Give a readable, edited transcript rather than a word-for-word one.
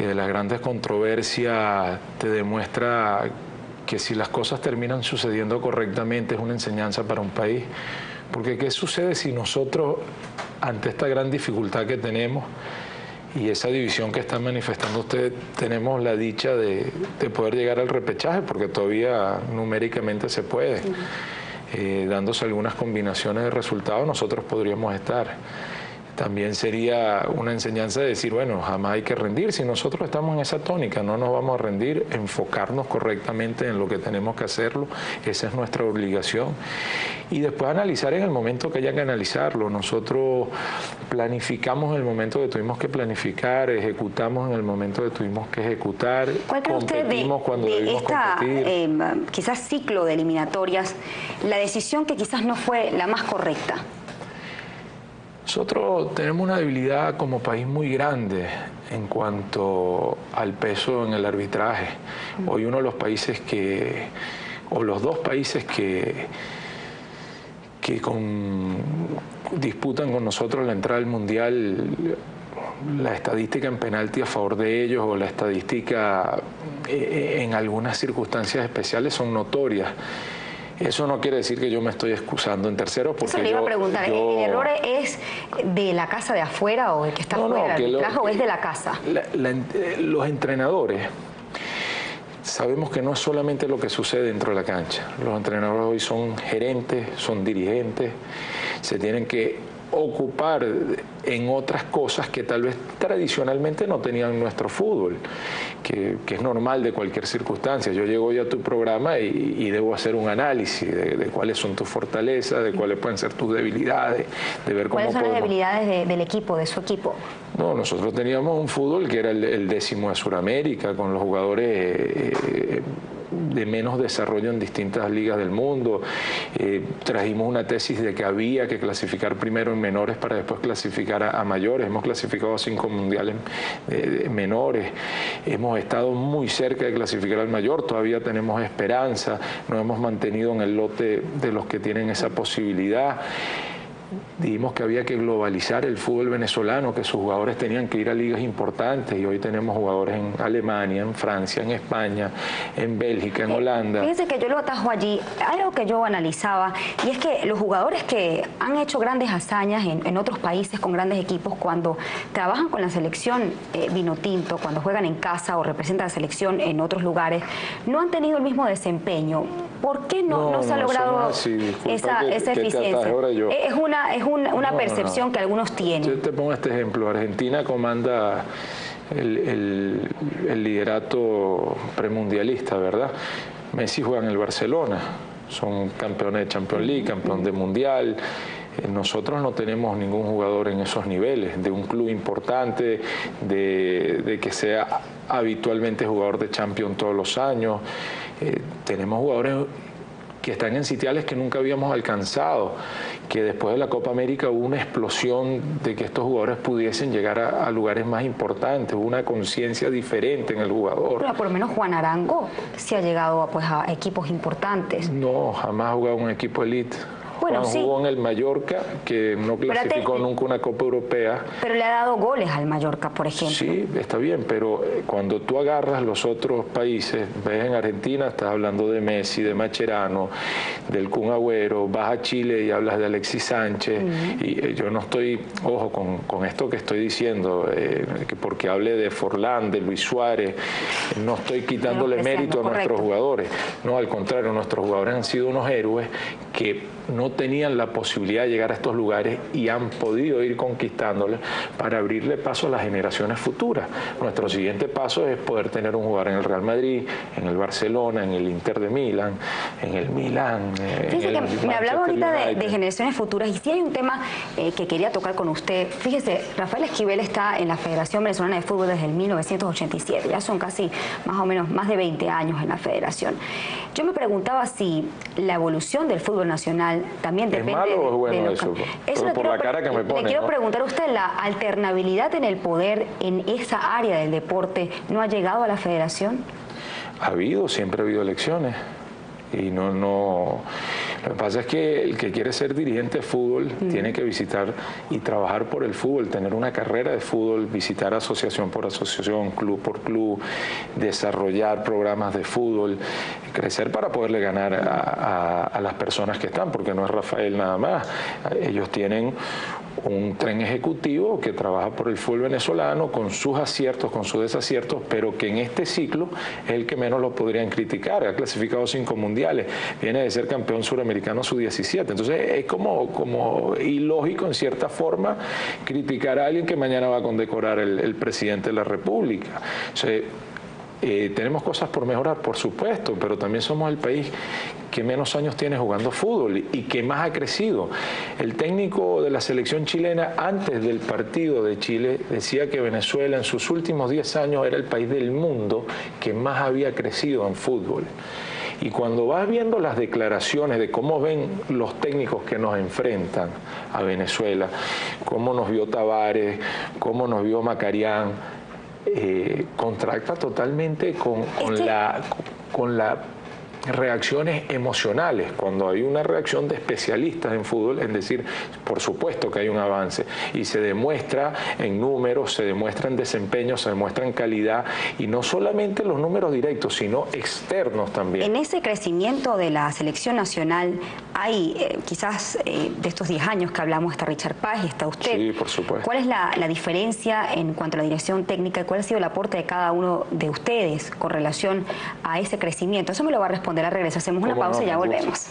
que de las grandes controversias te demuestra que si las cosas terminan sucediendo correctamente es una enseñanza para un país. Porque ¿qué sucede si nosotros, ante esta gran dificultad que tenemos y esa división que están manifestando ustedes, tenemos la dicha de poder llegar al repechaje? Porque todavía numéricamente se puede. Dándose algunas combinaciones de resultados, nosotros podríamos estar. También sería una enseñanza de decir, bueno, jamás hay que rendir. Si nosotros estamos en esa tónica, no nos vamos a rendir, enfocarnos correctamente en lo que tenemos que hacerlo, esa es nuestra obligación. Y después analizar en el momento que haya que analizarlo. Nosotros planificamos en el momento que tuvimos que planificar, ejecutamos en el que tuvimos que ejecutar, ¿cuál cree usted de esta quizás ciclo de eliminatorias, la decisión que quizás no fue la más correcta? Nosotros tenemos una debilidad como país muy grande en cuanto al peso en el arbitraje. Hoy uno de los países o los dos países que disputan con nosotros la entrada al Mundial, la estadística en penalti a favor de ellos o la estadística en algunas circunstancias especiales son notorias. Eso no quiere decir que yo me estoy excusando en terceros, porque eso le iba a preguntar. ¿El error es de la casa de afuera o el que está afuera del arbitraje o es de la casa? Los entrenadores sabemos que no es solamente lo que sucede dentro de la cancha. Los entrenadores hoy son gerentes, son dirigentes, se tienen que ocupar en otras cosas que tal vez tradicionalmente no tenían nuestro fútbol, que es normal de cualquier circunstancia. Yo llego hoy a tu programa y debo hacer un análisis de cuáles son tus fortalezas, de cuáles pueden ser tus debilidades, de ver cómo ¿cuáles son las debilidades del equipo, de su equipo? No, nosotros teníamos un fútbol que era el 10º de Sudamérica, con los jugadores de menos desarrollo en distintas ligas del mundo. Trajimos una tesis de que había que clasificar primero en menores para después clasificar a mayores. Hemos clasificado a 5 mundiales menores. Hemos estado muy cerca de clasificar al mayor. Todavía tenemos esperanza. Nos hemos mantenido en el lote de los que tienen esa posibilidad. Dijimos que había que globalizar el fútbol venezolano, que sus jugadores tenían que ir a ligas importantes, y hoy tenemos jugadores en Alemania, en Francia, en España, en Bélgica, en Holanda. Fíjense que yo lo atajo allí, algo que yo analizaba, y es que los jugadores que han hecho grandes hazañas en otros países con grandes equipos, cuando trabajan con la selección vinotinto, cuando juegan en casa o representan a la selección en otros lugares, no han tenido el mismo desempeño. ¿Por qué no se ha logrado esa eficiencia? Es una percepción que algunos tienen. Yo te pongo este ejemplo. Argentina comanda el liderato premundialista, ¿verdad? Messi juega en el Barcelona, son campeones de Champions League, campeón de Mundial. Nosotros no tenemos ningún jugador en esos niveles, de un club importante, de que sea habitualmente jugador de Champions todos los años. Tenemos jugadores que están en sitiales que nunca habíamos alcanzado, que después de la Copa América hubo una explosión de que estos jugadores pudiesen llegar a lugares más importantes, hubo una conciencia diferente en el jugador. Pero por lo menos Juan Arango sí ha llegado a equipos importantes. No, jamás ha jugado en un equipo elite. Bueno, Juan jugó en el Mallorca, que no clasificó nunca una Copa Europea. Pero le ha dado goles al Mallorca, por ejemplo. Sí, está bien, pero cuando tú agarras los otros países, ves en Argentina, estás hablando de Messi, de Mascherano, del Kun Agüero, vas a Chile y hablas de Alexis Sánchez, y yo no estoy, ojo, con esto que estoy diciendo, que porque hable de Forlán, de Luis Suárez, no estoy quitándole mérito a nuestros jugadores. No, al contrario, nuestros jugadores han sido unos héroes que no tenían la posibilidad de llegar a estos lugares y han podido ir conquistándoles para abrirle paso a las generaciones futuras. Nuestro siguiente paso es poder tener un jugador en el Real Madrid, en el Barcelona, en el Inter de Milán, en el Milán. Fíjese que me hablaba ahorita de generaciones futuras, y sí hay un tema que quería tocar con usted. Fíjese, Rafael Esquivel está en la Federación Venezolana de Fútbol desde el 1987, ya son casi más o menos más de 20 años en la federación. Yo me preguntaba si la evolución del fútbol nacional también depende. ¿Es malo o es bueno eso? Por la cara que me pone. Le quiero preguntar a usted, ¿la alternabilidad en el poder en esa área del deporte no ha llegado a la federación? Ha habido, siempre ha habido elecciones. Y Lo que pasa es que el que quiere ser dirigente de fútbol tiene que visitar y trabajar por el fútbol, tener una carrera de fútbol, visitar asociación por asociación, club por club, desarrollar programas de fútbol, crecer para poderle ganar a las personas que están, porque no es Rafael nada más. Ellos tienen un tren ejecutivo que trabaja por el fútbol venezolano con sus aciertos, con sus desaciertos, pero que en este ciclo es el que menos lo podrían criticar. Ha clasificado 5 mundiales, viene de ser campeón suramericano sub-17. Entonces es como ilógico en cierta forma criticar a alguien que mañana va a condecorar el presidente de la República. O sea, tenemos cosas por mejorar, por supuesto, pero también somos el país que menos años tiene jugando fútbol y que más ha crecido. El técnico de la selección chilena antes del partido de Chile decía que Venezuela en sus últimos 10 años era el país del mundo que más había crecido en fútbol. Y cuando vas viendo las declaraciones de cómo ven los técnicos que nos enfrentan a Venezuela, cómo nos vio Tavares, cómo nos vio Macarián, contrasta totalmente con las reacciones emocionales, cuando hay una reacción de especialistas en fútbol, en decir, por supuesto que hay un avance, y se demuestra en números, se demuestra en desempeño, se demuestra en calidad, y no solamente los números directos, sino externos también. En ese crecimiento de la selección nacional hay, quizás de estos 10 años que hablamos, está Richard Páez y está usted. Sí, por supuesto. ¿Cuál es la diferencia en cuanto a la dirección técnica y cuál ha sido el aporte de cada uno de ustedes con relación a ese crecimiento? Eso me lo va a responder al regreso. Hacemos una pausa y ya volvemos.